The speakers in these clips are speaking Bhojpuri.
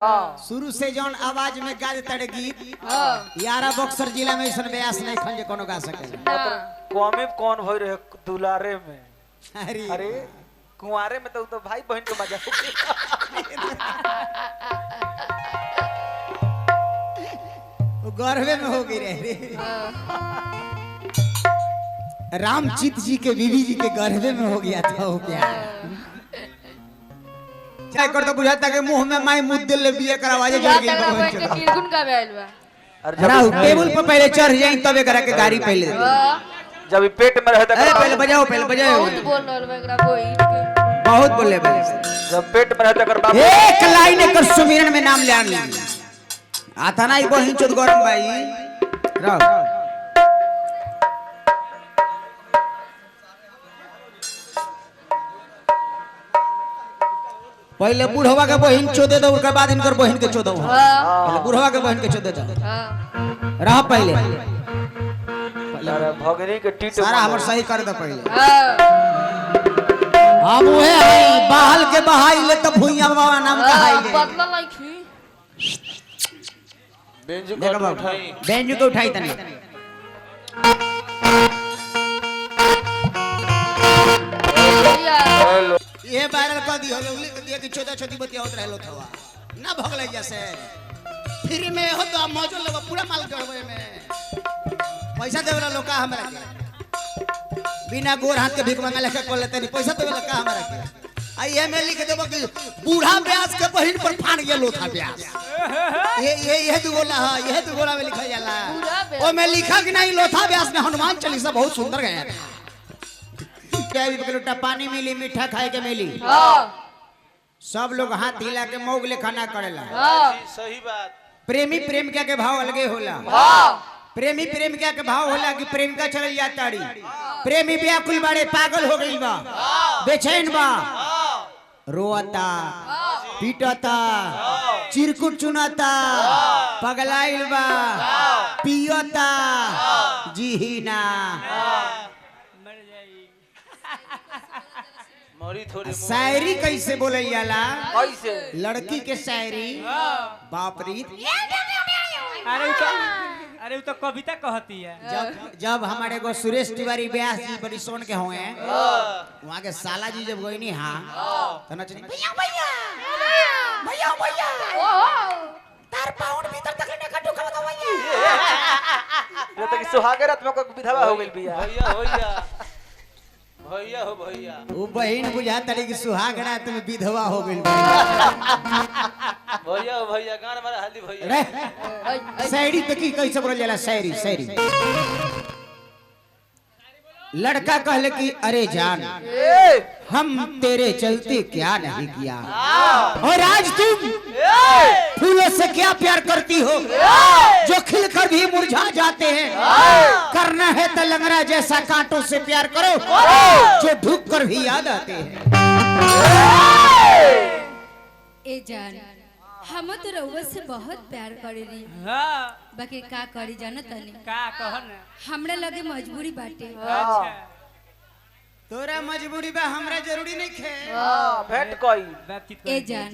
शुरू से जौन आवाज में गा देता गीत यारा बक्सर जिला में ऐसा ब्यास नहीं खंजे कोनो गा सके कमे कौन हो रहे दुलारे में अरे अरे कुंवारे में तो भाई बहन के मजा वो गर्भे में हो गई रे रामचित जी के बीवी जी के गर्भे में हो गया था वो प्यार चाहे कर तो बुझाता के मुंह में माई मुद्दे ले बिया करवाजे जड़ गई किरकुन का बैल बा राहु टेबल पर पहले चढ़ जाई तबे करा के गाड़ी पहले जब पेट में रहता अरे पहले बजाओ बहुत बोल रहल बा एकरा कोई बहुत बोले भाई जब पेट में रहता कर बाबू एक लाइन कर सुमिरन में नाम ले आनी आता ना ई बहिन चोद गरम भाई राव पहले बुढ़वा के बहिन चोदे दो उसके बाद इनकर बहिन के चोदो पहले बुढ़वा के बहिन के चोदे दो रहा पहले भगनी के टीट सारा हमर सही कर दो पहले हम उहे है बहाल के बहाई ले त भुइया बाबा नाम का हाई ले बदला लाइखी बेंजू को उठाई तने ये वायरल कर दी होले उली दिया कि छोटा छोटी बतिया होत रहलो थवा ना भगलै जैसे फ्री में हो तो मौजो लेबो पूरा माल करबे में पैसा देवेला लोका हमरा के बिना गोर हाथ के भीख मांगे लेके कर लेते नहीं पैसा देवेला का हमरा के आई ये में लिख देबो कि बूढ़ा ब्यास के बहिन पर फान गेलो था ब्यास ये दुगोला हां ये दुगोला में लिखा जाला ओ में लिखा कि नहीं लोथा ब्यास में हनुमान चालीसा बहुत सुंदर गया क्या भी लोटा पानी मिली मीठा खाए के मिली सब लोग हाथ हिला के मौग ले खाना करेला सही बात प्रेमी प्रेम क्या के भाव अलगे होला प्रेमी प्रेम क्या के भाव होला कि प्रेमिका चल जाताड़ी प्रेमी व्याकुल बाड़े पागल हो गई बा बेचैन बा रोता पीटता चिरकुट चुनाता पगलाइल बा पियता जीना शायरी कैसे बोले जाला कैसे लड़की के शायरी बाप रे अरे वो तो कविता कहती है जब हमारे को सुरेश तिवारी व्यास जी बड़ी सोन के हुए वहाँ के साला जी जब गई नहीं हाँ तो नचनी भैया भैया भैया भैया तार पाउंड भीतर तक लेने का टुकड़ा तो भैया ये तो कि सुहागे रात में को विधवा हो गई बिया भैया भैया भैया हो भैया वो बहन बुझा तड़ी कि सुहाग रात में विधवा हो गई भैया हो भैया गान मारा हल्दी भैया रे शायरी पे की कैसे बोल जाला शायरी शायरी लड़का कहले कि अरे जान हम तेरे चलते क्या नहीं किया और आज तुम फूलों से क्या प्यार करती हो जो खिलकर भी मुरझा जाते हैं करना है तो लंगड़ा जैसा कांटों से प्यार करो जो ढूक कर भी याद आते हैं ए जान हम तो रउआ से बहुत प्यार करेली हाँ बाकी का करी जाना तनी का कहन हमरा लगे मजबूरी बाटे अच्छा तोरा मजबूरी बा हमरा जरूरी नहीं खे भेंट कोई बातचीत ए कर जान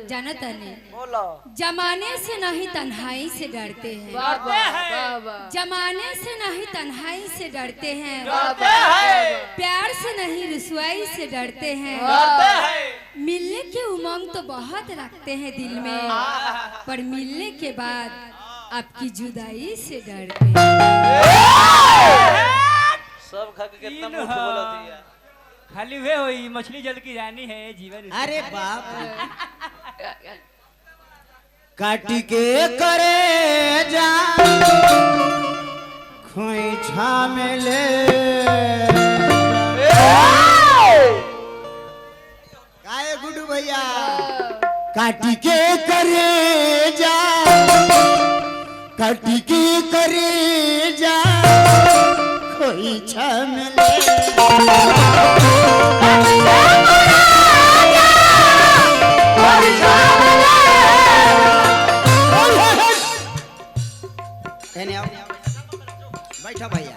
जाना तनी बोलो जमाने से नहीं तन्हाई से डरते हैं जमाने से नहीं तन्हाई से डरते हैं प्यार से नहीं रुसवाई से डरते हैं मिलने की उमंग तो बहुत रखते हैं दिल में पर मिलने के बाद आपकी जुदाई से डरते हैं सब खा के कितना तीन मुठ हाँ। बोला दिया खाली वे हुई मछली जल की रानी है जीवन अरे बाप काटी के करे जा खोई छामेले काहे गुड्डू भैया काटी के करे जा काटी के करे जा खोई छामेले बैठा भैया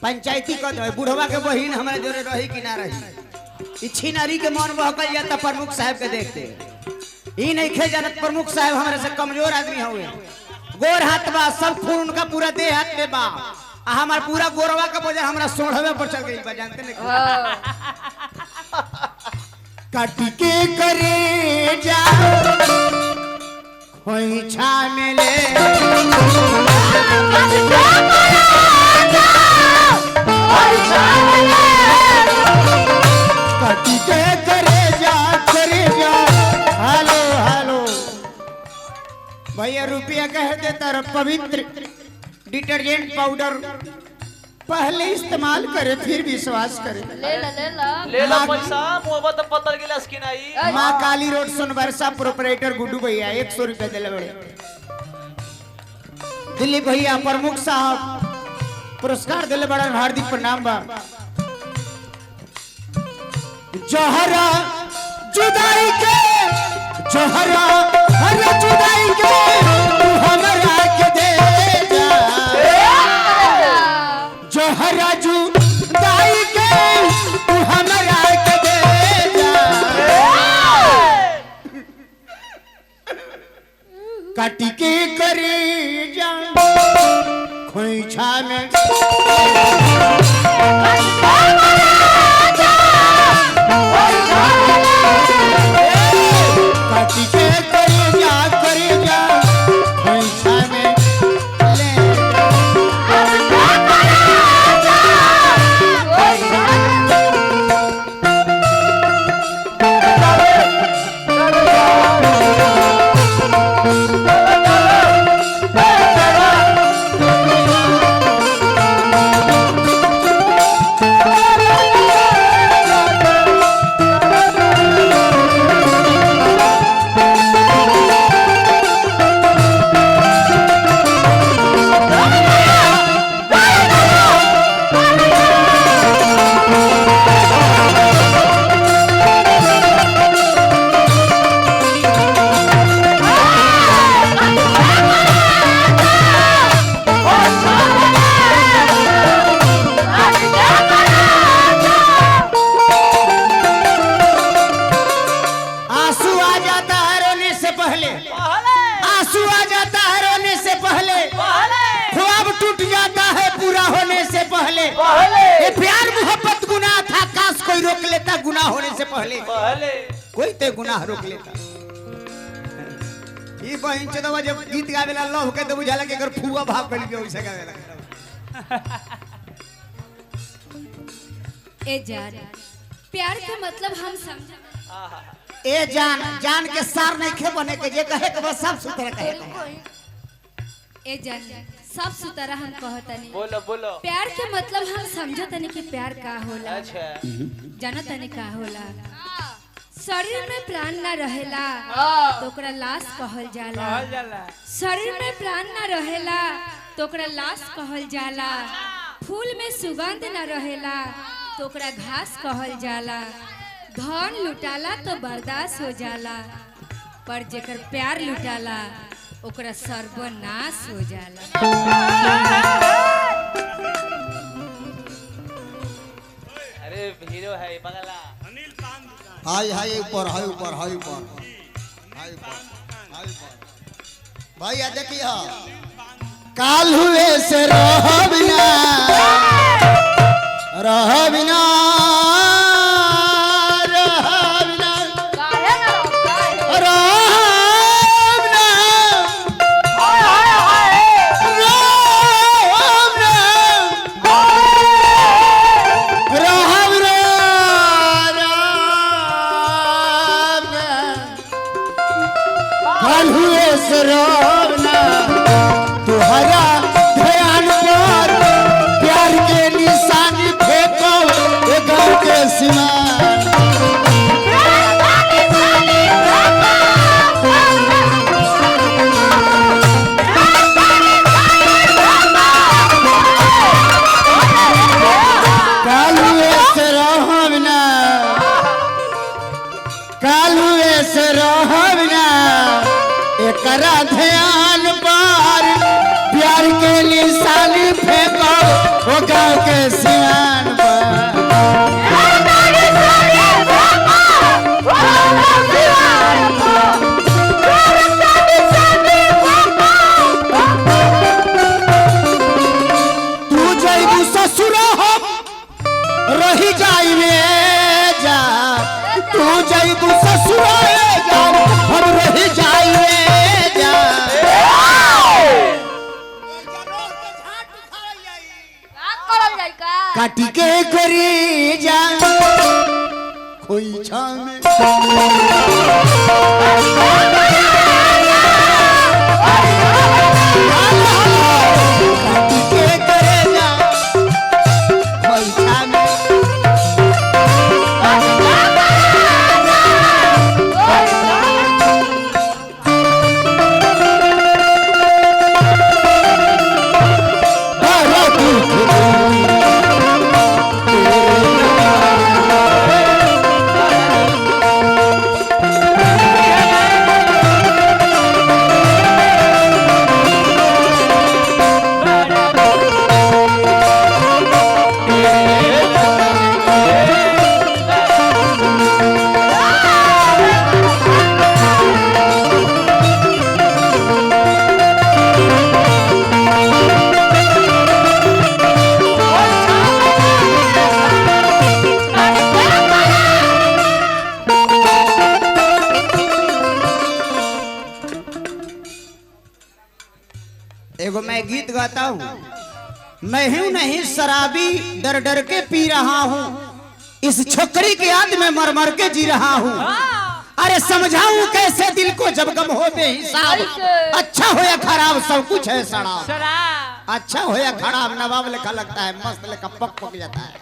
पंचायती कद बुढ़वा के बहिन हमारे जोरे रही कि ना रही इच्छी नारी के मन बहकल जाता प्रमुख साहब के देखते ई नहीं खे जानत प्रमुख साहब हमारे से कमजोर आदमी हुए, गोर हाथ बा, सब खून उनका पूरा देह हाथ में बा, हमार पूरा गोरवा का बोझा हमारा सोढ़वे पर चल गई बा, जानते नहीं काट के करे जा कोई छा मिले काट के करे जा हेलो हेलो भैया रुपया कह देता रहा, पवित्र डिटर्जेंट पाउडर पहले इस्तेमाल करे फिर विश्वास करे। ले लो पैसा मुंह तो पत्थर गिलास किनाई। माँ काली रोड सोनबरसा प्रोपराइटर गुड्डू भैया 100 रुपया दिले बड़े। दिलीप भैया प्रमुख साहब पुरस्कार दिले बड़ा, हार्दिक प्रणाम बा। जोहरा जुदाई के जोहरा हर जुदाई के तू हमरा के दे जा, जोहरा जुदाई के तू हमरा के दे जा, काटी के करे जा खोइछा में काटी के करे जा खोइछा में ले ये प्यार मोहब्बत गुनाह था, काश कोई रोक लेता गुनाह होने से पहले कोई ते गुनाह रोक लेता। ये बहन चोदवा जब गीत गावेला लव के तो बुझाला कि अगर फुआ भाग गइल के वैसे गावेला। ए जान प्यार का मतलब हम समझ। ए जान जान के सार नहीं खे बने के जे कहे के बस सब सुथरा कहे के। ए जान सब सुतरा हम कहतनी। बोलो बोलो। प्यार के मतलब हम समझतनी कि प्यार का होला। अच्छा जानतनी का होला। शरीर में प्राण ना रहेला तो ओकरा लाश कहल जाला। शरीर में प्राण ना रहेला तो ओकरा लाश कहल जाला। फूल में सुगंध ना रहेला तो ओकरा घास कहल जाला। धन लुटाला तो बर्दाश्त हो जाला, पर जेकर प्यार लुटाला ओकरा सर्वनाश हो जाला। अरे हीरो है बगला। हाय हाय ऊपर हाय ऊपर हाय ऊपर हाय ऊपर हाय ऊपर भैया देखिए काल हुए से रह बिना रह बिना तुहरा ध्यान पर प्यार के निशानी फेंको गाँव के सीमा। कालुए से रहबना कालुए से रहबना एकरा ध्यान पर प्यार के निशानी फेंको वो गाँव के सियान पर। करी जा कोई छामे के करे जा कोई छामे एगो मैं गीत गाता हूँ। मैं हूँ नहीं शराबी डर डर के पी रहा हूँ, इस छोकरी की याद में मर मर के जी रहा हूँ। अरे समझाऊं कैसे दिल को जब गम हो बेहिसाब, अच्छा हो या खराब सब कुछ है शराब। अच्छा हो या खराब नवाब लिखा लगता है, मस्त लिखा पक पक जाता है।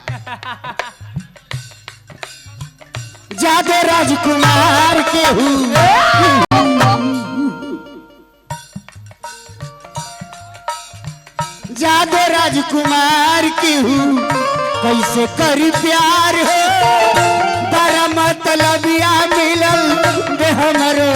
जादे राजकुमार के हूँ जादे राजकुमार की हूँ, कैसे करी प्यार हो बड़ा मतलबिया मिलल बे हमरो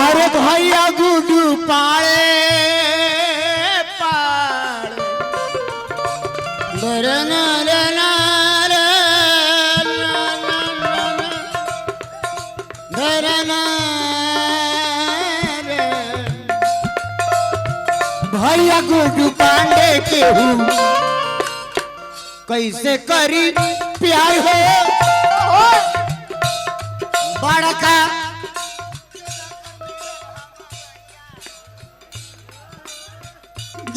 अरे भैया गुडू पाए भैया गुड्डू पांडे के हूँ, कैसे करी प्यार हो बड़का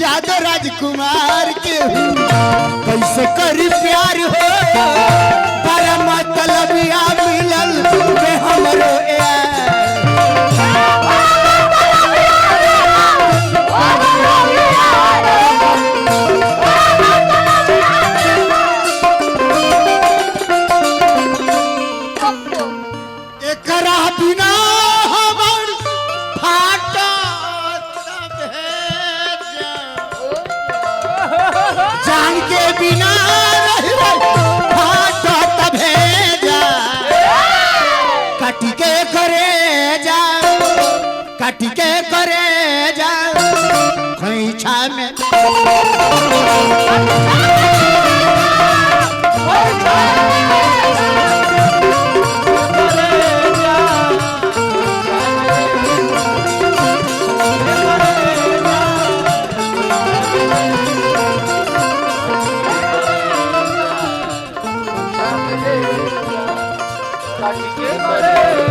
जादो राजकुमार के हूँ, कैसे करी प्यार हो बड़ा मतलबिया मिलल बे हमरो एकरा बिना हमर फाटा जान के बिना फाटा तभे जा कट के करे जा कट के करे जा खोइछा में काटी के करे